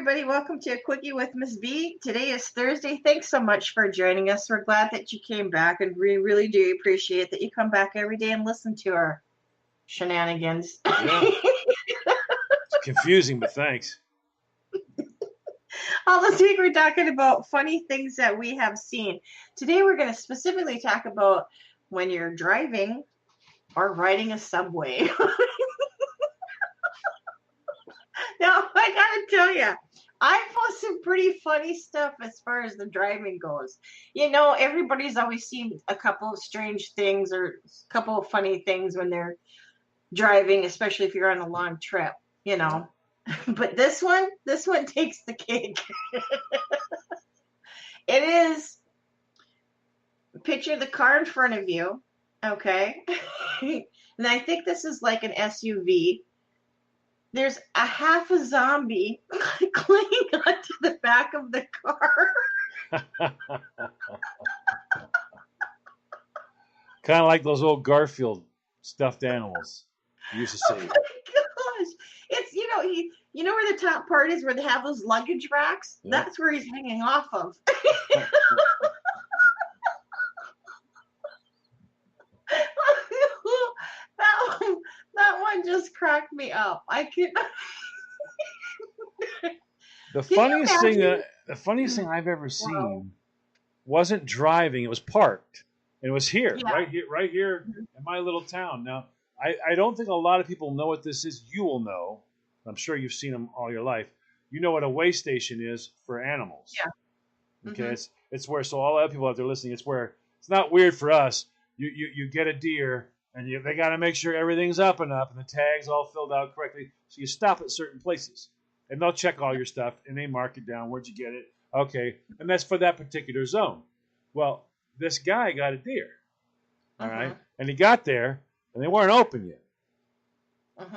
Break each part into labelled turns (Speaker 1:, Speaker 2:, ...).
Speaker 1: everybody. Welcome to a Quickie with Miss B. Today is Thursday. Thanks so much for joining us. We're glad that you came back, and we really do appreciate that you come back every day and listen to our shenanigans.
Speaker 2: Yeah. It's confusing, but thanks.
Speaker 1: This week we're talking about funny things that we have seen. Today we're going to specifically talk about when you're driving or riding a subway. Now, I gotta tell you, I found some pretty funny stuff as far as the driving goes. You know, everybody's always seen a couple of strange things or a couple of funny things when they're driving, especially if you're on a long trip, you know. But this one takes the cake. It is, picture the car in front of you, okay? And I think this is like an SUV. There's a half a zombie clinging onto the back of the car.
Speaker 2: Kind of like those old Garfield stuffed animals you used to see.
Speaker 1: Oh my gosh. It's, you know where the top part is where they have those luggage racks?
Speaker 2: Yeah.
Speaker 1: That's where he's hanging off of. That one just cracked me up. I could.
Speaker 2: The
Speaker 1: Can you
Speaker 2: funniest thing I've ever seen wasn't driving; it was parked, and it was here,
Speaker 1: Yeah.
Speaker 2: right here in my little town. Now, I don't think a lot of people know what this is. You will know. I'm sure you've seen them all your life. You know what a weigh station is for animals.
Speaker 1: Yeah.
Speaker 2: Okay,
Speaker 1: Mhm.
Speaker 2: it's where, so all other people out there listening, it's where it's not weird for us. You get a deer, and they got to make sure everything's up, and the tag's all filled out correctly. So you stop at certain places, and they'll check all your stuff, and they mark it down. Where'd you get it? Okay, and that's for that particular zone. Well, this guy got a deer, all right, and he got there, and they weren't open yet.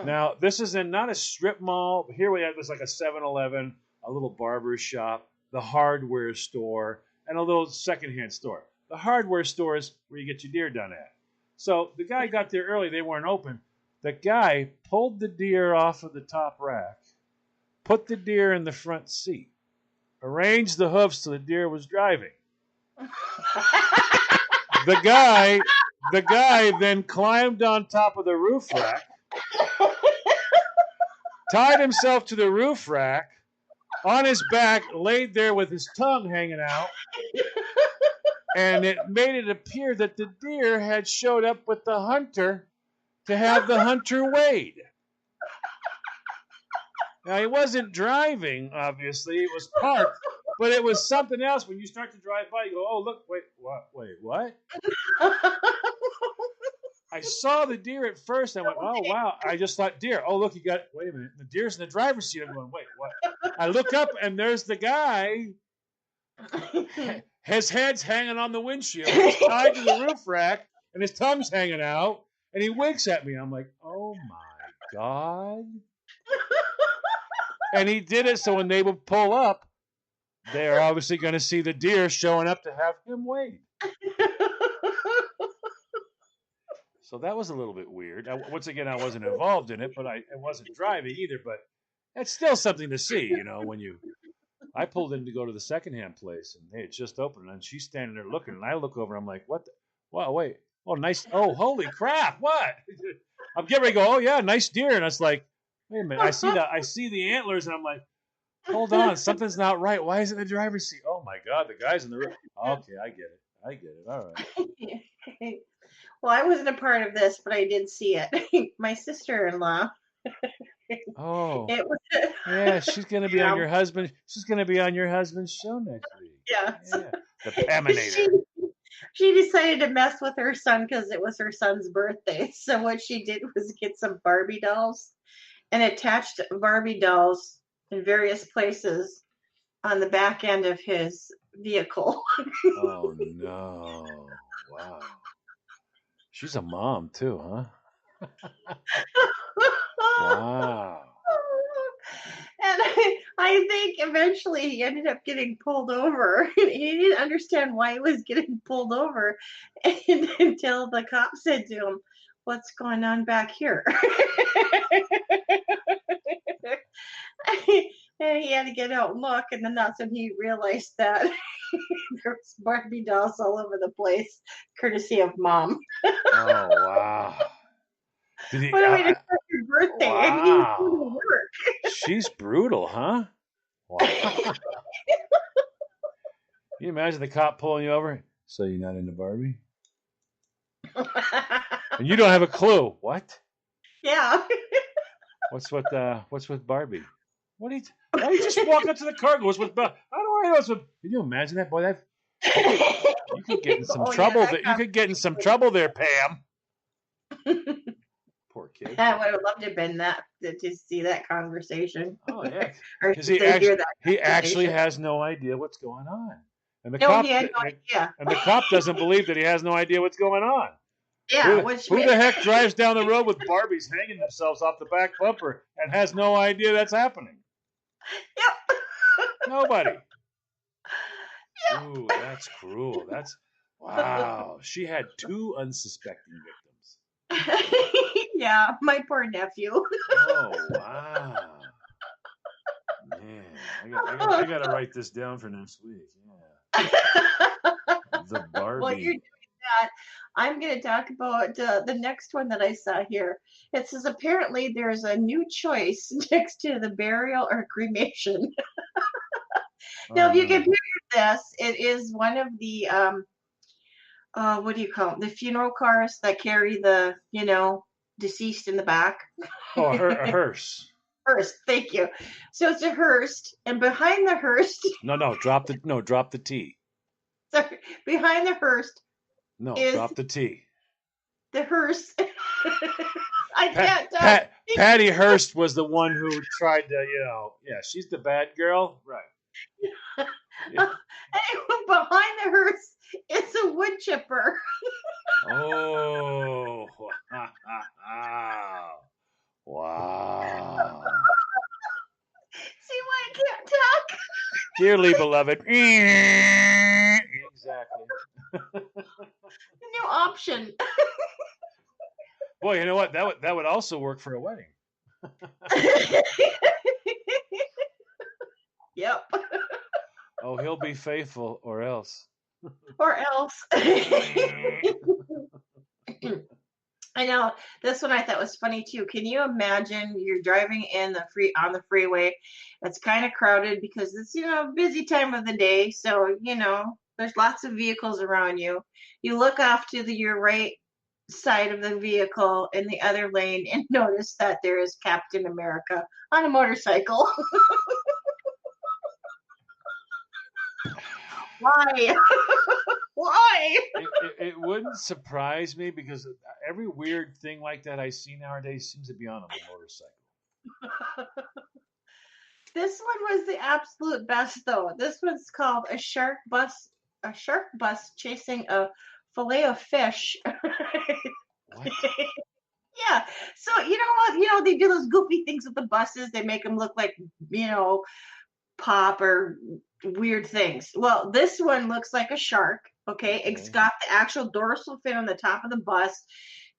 Speaker 2: Now, this is in not a strip mall. Here we have this like a 7-Eleven, a little barber shop, the hardware store, and a little secondhand store. The hardware store is where you get your deer done at. So the guy got there early. They weren't open. The guy pulled the deer off of the top rack, put the deer in the front seat, arranged the hoofs so the deer was driving. The guy then climbed on top of the roof rack, tied himself to the roof rack, on his back, laid there with his tongue hanging out, and it made it appear that the deer had showed up with the hunter to have the hunter weighed. Now, he wasn't driving, obviously. It was parked, but it was something else. When you start to drive by, you go, oh, look, wait, what? I saw the deer at first. I went, oh, wow. I just thought deer. Oh, look, wait a minute. The deer's in the driver's seat. I'm going, wait, what? I look up, and there's the guy. His head's hanging on the windshield. He's tied to the roof rack, and his tongue's hanging out, and he winks at me. I'm like, oh, my God. And he did it so when they would pull up, they're obviously going to see the deer showing up to have him weighed. So that was a little bit weird. Once again, I wasn't involved in it, but I wasn't driving either. But it's still something to see, when I pulled in to go to the secondhand place, and they had just opened, and she's standing there looking, and I look over, and I'm like, what? Wow, wait. Oh, nice. Oh, holy crap. What? I'm getting ready to go, oh, yeah, nice deer. And it's like, wait a minute. I see the antlers, and I'm like, hold on. Something's not right. Why is it in the driver's seat? Oh, my God. The guy's in the roof. Okay, I get it. All right.
Speaker 1: Well, I wasn't a part of this, but I did see it. My sister-in-law.
Speaker 2: Oh.
Speaker 1: It was,
Speaker 2: yeah, she's going to be on your husband. She's going to be on your husband's show next week.
Speaker 1: Yeah.
Speaker 2: The Paminator.
Speaker 1: She decided to mess with her son because it was her son's birthday. So what she did was get some Barbie dolls and attached Barbie dolls in various places on the back end of his vehicle.
Speaker 2: Oh, no. Wow. She's a mom, too, huh? Wow.
Speaker 1: And I think eventually he ended up getting pulled over. He didn't understand why he was getting pulled over until the cop said to him, "What's going on back here?" And he had to get out and look, and then that's when he realized that there was Barbie dolls all over the place, courtesy of Mom.
Speaker 2: Oh wow! Did he?
Speaker 1: What a way to start your birthday, and he was going to
Speaker 2: Wow!
Speaker 1: work.
Speaker 2: She's brutal, huh? Wow! Can you imagine the cop pulling you over? So you're not into Barbie? And you don't have a clue. What?
Speaker 1: Yeah.
Speaker 2: What's with Barbie? What do you? Why don't you just walk up to the car? Goes with. How do I know it's with? Can you imagine that, boy? That you could get in some
Speaker 1: Oh,
Speaker 2: trouble.
Speaker 1: yeah,
Speaker 2: You could get in some trouble there, Pam. Poor kid.
Speaker 1: I would have loved to have been that to see that conversation.
Speaker 2: Oh yeah,
Speaker 1: Or
Speaker 2: because
Speaker 1: to hear that
Speaker 2: he actually
Speaker 1: conversation.
Speaker 2: has no idea what's going on, and the
Speaker 1: No,
Speaker 2: cop
Speaker 1: he had no idea.
Speaker 2: and the cop doesn't believe that he has no idea what's going on.
Speaker 1: Yeah,
Speaker 2: Who the heck drives down the road with Barbies hanging themselves off the back bumper and has no idea that's happening?
Speaker 1: Yep.
Speaker 2: Nobody.
Speaker 1: Yep.
Speaker 2: Ooh, that's cruel. That's wow. She had 2 unsuspecting victims.
Speaker 1: Yeah, my poor nephew.
Speaker 2: Oh wow. Man, I got to write this down for next week. Yeah. The Barbie.
Speaker 1: While you're doing that, I'm going to talk about the next one that I saw here. It says apparently there's a new choice next to the burial or cremation. Now, if you can picture this, it is one of the what do you call them? The funeral cars that carry the deceased in the back.
Speaker 2: Oh, a hearse.
Speaker 1: Hearse, thank you. So it's a hearse, and behind the hearse.
Speaker 2: No, drop the T.
Speaker 1: Sorry, behind the hearse.
Speaker 2: No,
Speaker 1: is
Speaker 2: drop the T.
Speaker 1: The hearse. I can't tell.
Speaker 2: Patty Hearst was the one who tried to, she's the bad girl, right?
Speaker 1: Yeah. And behind the hearse is a wood chipper.
Speaker 2: Oh, wow.
Speaker 1: See why I can't talk?
Speaker 2: Dearly beloved. Exactly.
Speaker 1: New option.
Speaker 2: Boy, you know what? That would also work for a wedding.
Speaker 1: Yep.
Speaker 2: Oh, he'll be faithful or else.
Speaker 1: Or else. I know this one I thought was funny too. Can you imagine you're driving on the freeway? It's kind of crowded because it's busy time of the day, so there's lots of vehicles around you. You look off to your right side of the vehicle in the other lane and notice that there is Captain America on a motorcycle. Why? Why?
Speaker 2: It wouldn't surprise me because every weird thing like that I see nowadays seems to be on a motorcycle.
Speaker 1: This one was the absolute best, though. This one's called a shark bus chasing a fillet of fish.
Speaker 2: What?
Speaker 1: Yeah. So they do those goofy things with the buses. They make them look like pop or weird things. Well, this one looks like a shark. Okay, it's got the actual dorsal fin on the top of the bus.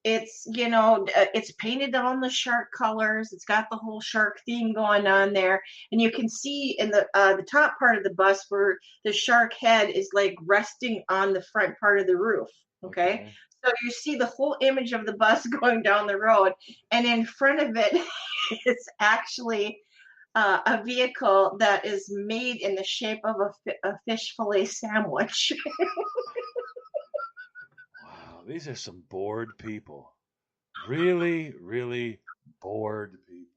Speaker 1: It's it's painted on the shark colors. It's got the whole shark theme going on there, and you can see in the top part of the bus where the shark head is like resting on the front part of the roof. Okay. So you see the whole image of the bus going down the road, and in front of it is actually a vehicle that is made in the shape of a fish fillet sandwich.
Speaker 2: Wow, these are some bored people. Really, really bored people.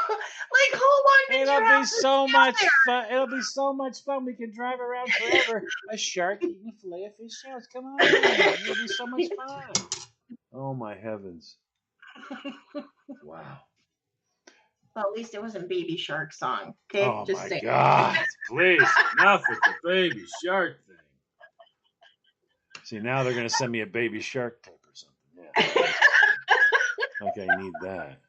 Speaker 1: Like, how long did
Speaker 2: It'll be so much fun. It'll be so much fun. We can drive around forever. A shark eating a fillet of fish sandwich. Come on, it'll be so much fun. Oh my heavens! Wow.
Speaker 1: Well, at least it wasn't Baby Shark song. Okay,
Speaker 2: Oh
Speaker 1: just
Speaker 2: my
Speaker 1: saying.
Speaker 2: God! Please, enough with the Baby Shark thing. See, now they're gonna send me a Baby Shark tape or something. Yeah. Okay, I need that.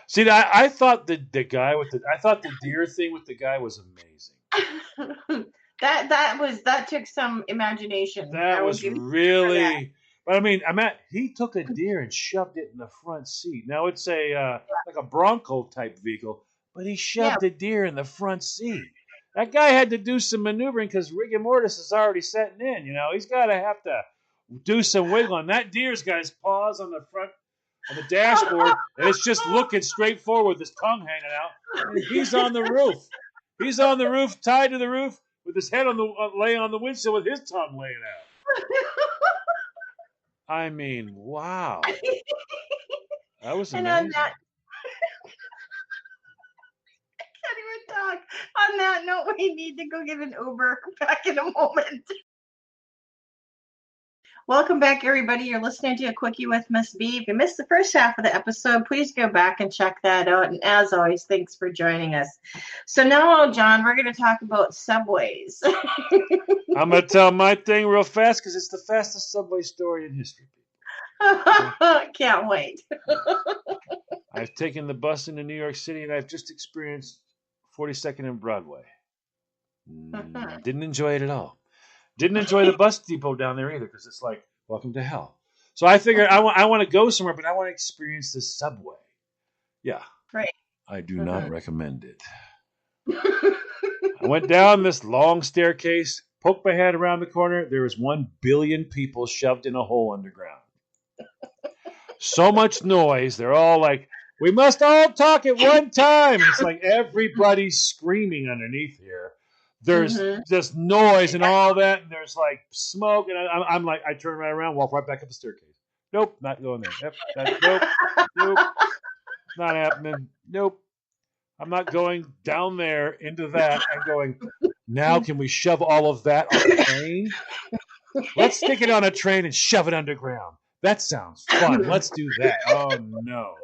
Speaker 2: See, I thought the deer thing with the guy was amazing.
Speaker 1: that took some imagination.
Speaker 2: That was really. But I mean, he took a deer and shoved it in the front seat. Now it's like a Bronco type vehicle. but he
Speaker 1: Yeah.
Speaker 2: shoved a deer in the front seat. That guy had to do some maneuvering because rigor mortis is already setting in. He's got to have to do some wiggling. That deer's got his paws on the front of the dashboard, and it's just looking straight forward with his tongue hanging out. And he's on the roof. He's on the roof, tied to the roof, with his head laying on the windshield with his tongue laying out. I mean, wow. That was amazing.
Speaker 1: And on that, I can't even talk. On that note, we need to go get an Uber. Back in a moment. Welcome back, everybody. You're listening to A Quickie with Miss B. If you missed the first half of the episode, please go back and check that out. And as always, thanks for joining us. So now, John, we're going to talk about subways.
Speaker 2: I'm going to tell my thing real fast because it's the fastest subway story in history.
Speaker 1: Can't wait.
Speaker 2: I've taken the bus into New York City, and I've just experienced 42nd and Broadway. Didn't enjoy it at all. Didn't enjoy the bus depot down there either because it's like, welcome to hell. So I figured I want to go somewhere, but I want to experience the subway. Yeah.
Speaker 1: Right.
Speaker 2: I do not recommend it. I went down this long staircase, poked my head around the corner. There was 1 billion people shoved in a hole underground. So much noise. They're all like, we must all talk at one time. It's like everybody's screaming underneath here. There's just noise and all that, and there's like smoke, and I'm like, I turn right around, walk right back up the staircase. Nope, not going there. Nope, not happening. Nope, I'm not going down there into that and going, now can we shove all of that on a train? Let's stick it on a train and shove it underground. That sounds fun. Let's do that. Oh, no,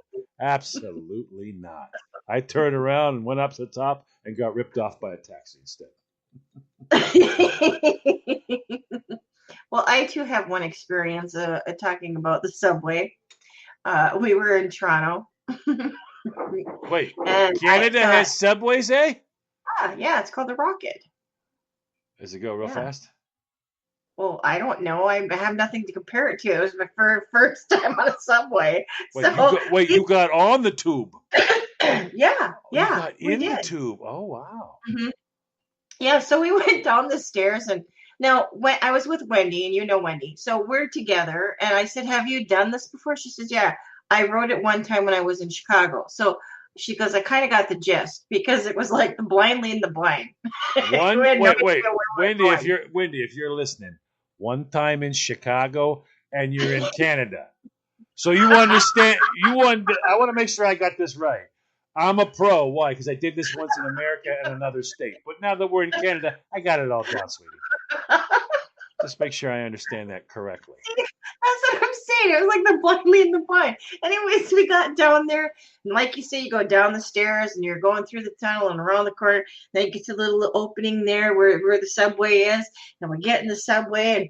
Speaker 2: absolutely not. I turned around and went up to the top and got ripped off by a taxi instead.
Speaker 1: Well, I too have one experience talking about the subway. We were in Toronto.
Speaker 2: Wait, and Canada has subways, eh?
Speaker 1: Yeah, it's called the Rocket.
Speaker 2: Does it go real fast?
Speaker 1: Well, I don't know. I have nothing to compare it to. It was my first time on a subway.
Speaker 2: You got on the tube.
Speaker 1: Yeah.
Speaker 2: You got in the tube. Oh, wow.
Speaker 1: Mm-hmm. Yeah, so we went down the stairs, and now when I was with Wendy, and you know Wendy, so we're together, and I said, have you done this before? She says, yeah, I rode it one time when I was in Chicago. So she goes, I kind of got the gist, because it was like the blind leading the blind.
Speaker 2: Wait, Wendy, if you're listening, one time in Chicago, and you're in Canada. So you understand, I want to make sure I got this right. I'm a pro. Why? Because I did this once in America and another state. But now that we're in Canada, I got it all down, sweetie. Just make sure I understand that correctly.
Speaker 1: That's what I'm saying. It was like the blind leading the blind. Anyways, we got down there, and like you say, you go down the stairs, and you're going through the tunnel and around the corner. Then you get to a little opening there where the subway is, and we get in the subway, and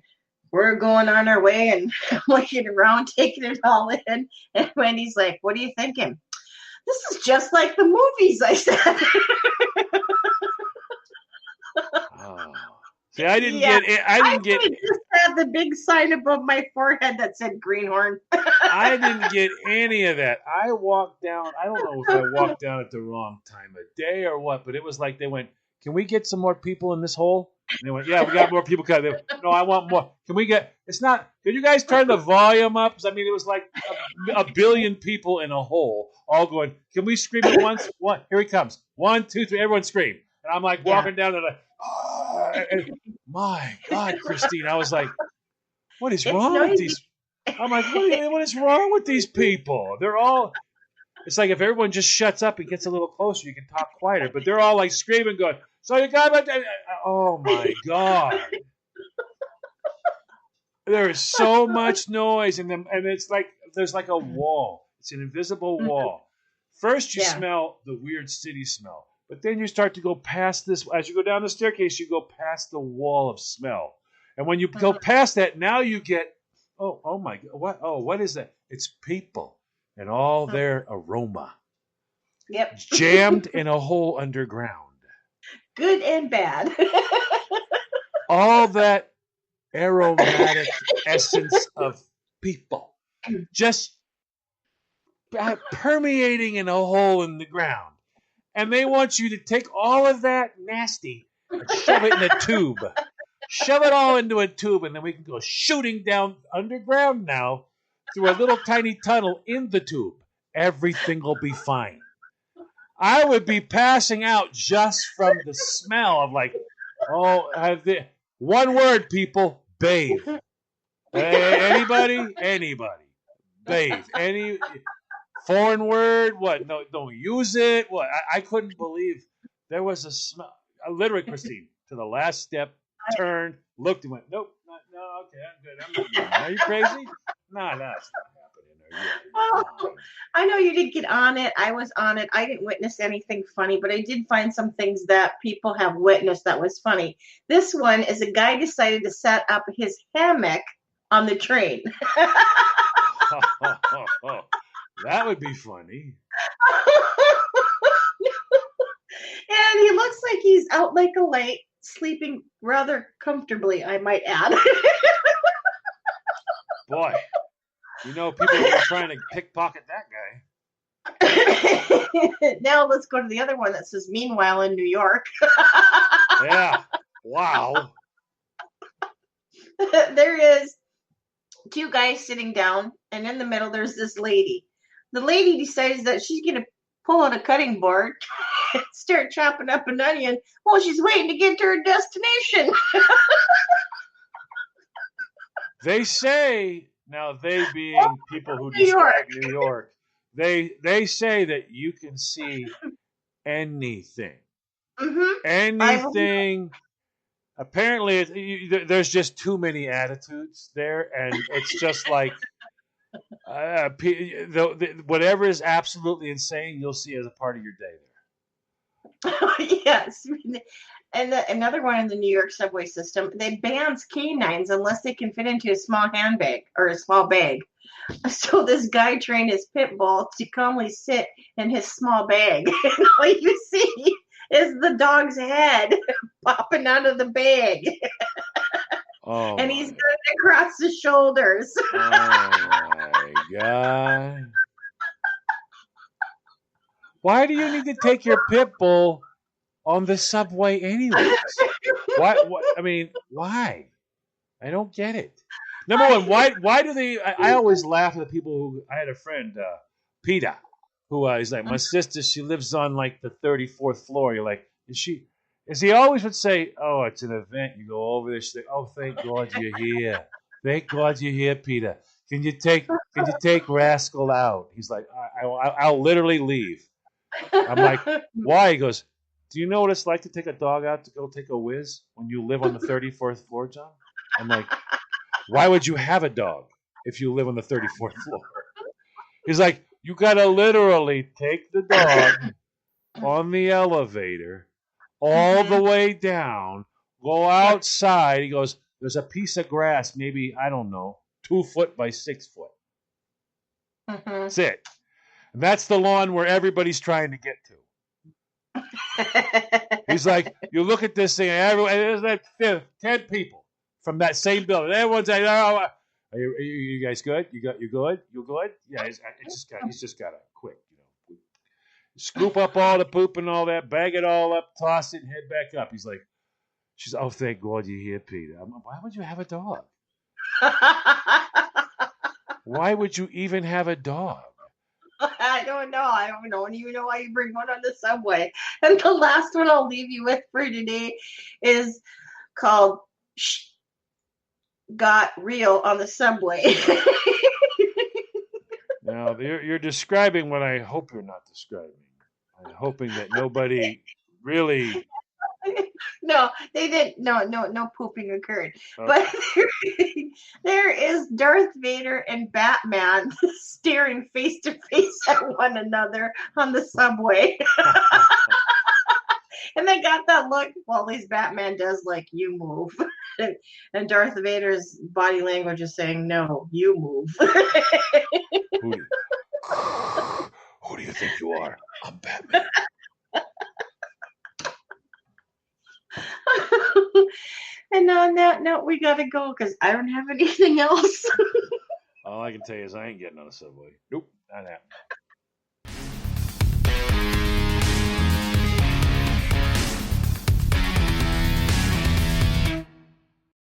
Speaker 1: we're going on our way, and I'm looking around, taking it all in. And Wendy's like, "What are you thinking?" This is just like the movies, I said.
Speaker 2: Oh. See, I didn't get it. I
Speaker 1: just had the big sign above my forehead that said Greenhorn.
Speaker 2: I didn't get any of that. I walked down. I don't know if I walked down at the wrong time of day or what, but it was like they went, can we get some more people in this hole? And they went, yeah, we got more people coming. No, I want more. Can you guys turn the volume up? I mean, it was like a billion people in a hole all going, can we scream at once? One, here he comes. 1, 2, 3, everyone scream. And I'm like walking down and like, and my God, Christine, I was like, what is wrong with these? I'm like, what is wrong with these people? They're all, it's like if everyone just shuts up and gets a little closer, you can talk quieter, but they're all like screaming, going, so you got, oh my God. There is so much noise in them, and it's like, there's like a wall. It's an invisible wall. First you smell the weird city smell, but then you start to go past this. As you go down the staircase, you go past the wall of smell. And when you go past that, now you get, oh my God, what is that? It's people and all their aroma.
Speaker 1: Yep.
Speaker 2: Jammed in a hole underground.
Speaker 1: Good and bad.
Speaker 2: All that aromatic essence of people just permeating in a hole in the ground. And they want you to take all of that nasty and shove it in a tube. Shove it all into a tube, and then we can go shooting down underground now through a little tiny tunnel in the tube. Everything will be fine. I would be passing out just from the smell of one word, people, bathe. Anybody? Bathe. Any foreign word? What? No, don't use it. What? I couldn't believe there was a smell. Literally, Christine, to the last step, turned, looked, and went, nope, no, okay, I'm good. I'm not doing that. Are you crazy? No, that's not happening.
Speaker 1: Well, I know you did get on it. I was on it. I didn't witness anything funny, but I did find some things that people have witnessed that was funny. This one is a guy decided to set up his hammock on the train.
Speaker 2: That would be funny.
Speaker 1: And he looks like he's out like a light, sleeping rather comfortably, I might add.
Speaker 2: Boy, people are trying to pickpocket that guy.
Speaker 1: Now let's go to the other one that says, meanwhile in New York.
Speaker 2: Yeah. Wow.
Speaker 1: There is two guys sitting down, and in the middle there's this lady. The lady decides that she's going to pull out a cutting board and start chopping up an onion while she's waiting to get to her destination.
Speaker 2: They say, now they being people who describe New York, they say that you can see anything.
Speaker 1: Mm-hmm.
Speaker 2: Anything. Apparently, there's just too many attitudes there, and it's just like whatever is absolutely insane, you'll see as a part of your day
Speaker 1: there. Yes. And another one in the New York subway system, they bans canines unless they can fit into a small handbag or a small bag. So this guy trained his pit bull to calmly sit in his small bag. And all you see is the dog's head popping out of the bag.
Speaker 2: Oh,
Speaker 1: and he's got it across his shoulders.
Speaker 2: Oh my God. Why do you need to take your pit bull on the subway anyways? Why? I mean, why? I don't get it. Number one, why do they... I always laugh at the people who... I had a friend, Peter, who is like, my sister, she lives on like the 34th floor. You're like, is he always would say, oh, it's an event. You go over there. She's like, oh, thank God you're here. Thank God you're here, Peter. Can you take Rascal out? He's like, I'll literally leave. I'm like, why? He goes, do you know what it's like to take a dog out to go take a whiz when you live on the 34th floor, John? I'm like, why would you have a dog if you live on the 34th floor? He's like, you got to literally take the dog on the elevator all the way down, go outside. He goes, there's a piece of grass, maybe, I don't know, 2 foot by 6 foot. That's it. And that's the lawn where everybody's trying to get to. He's like, you look at this thing, and there's like 10 people from that same building. Everyone's like, oh, are you guys good? You good? You good? Yeah, he's just got to quit. Scoop up all the poop and all that, bag it all up, toss it, and head back up. He's like, oh, thank God you're here, Peter. I'm like, why would you have a dog? Why would you even have a dog?
Speaker 1: I don't know. I don't even know why you bring one on the subway. And the last one I'll leave you with for today is called Got Real on the Subway.
Speaker 2: Now, you're describing what I hope you're not describing. I'm hoping that nobody really...
Speaker 1: No, they didn't. No pooping occurred.
Speaker 2: Okay.
Speaker 1: But there is Darth Vader and Batman staring face to face at one another on the subway. And they got that look. Well, at least Batman does like, you move. And Darth Vader's body language is saying, no, you move.
Speaker 2: Who do you think you are? I'm Batman.
Speaker 1: And on that note, we gotta go because I don't have anything else.
Speaker 2: All I can tell you is I ain't getting on a subway. Nope, not happening.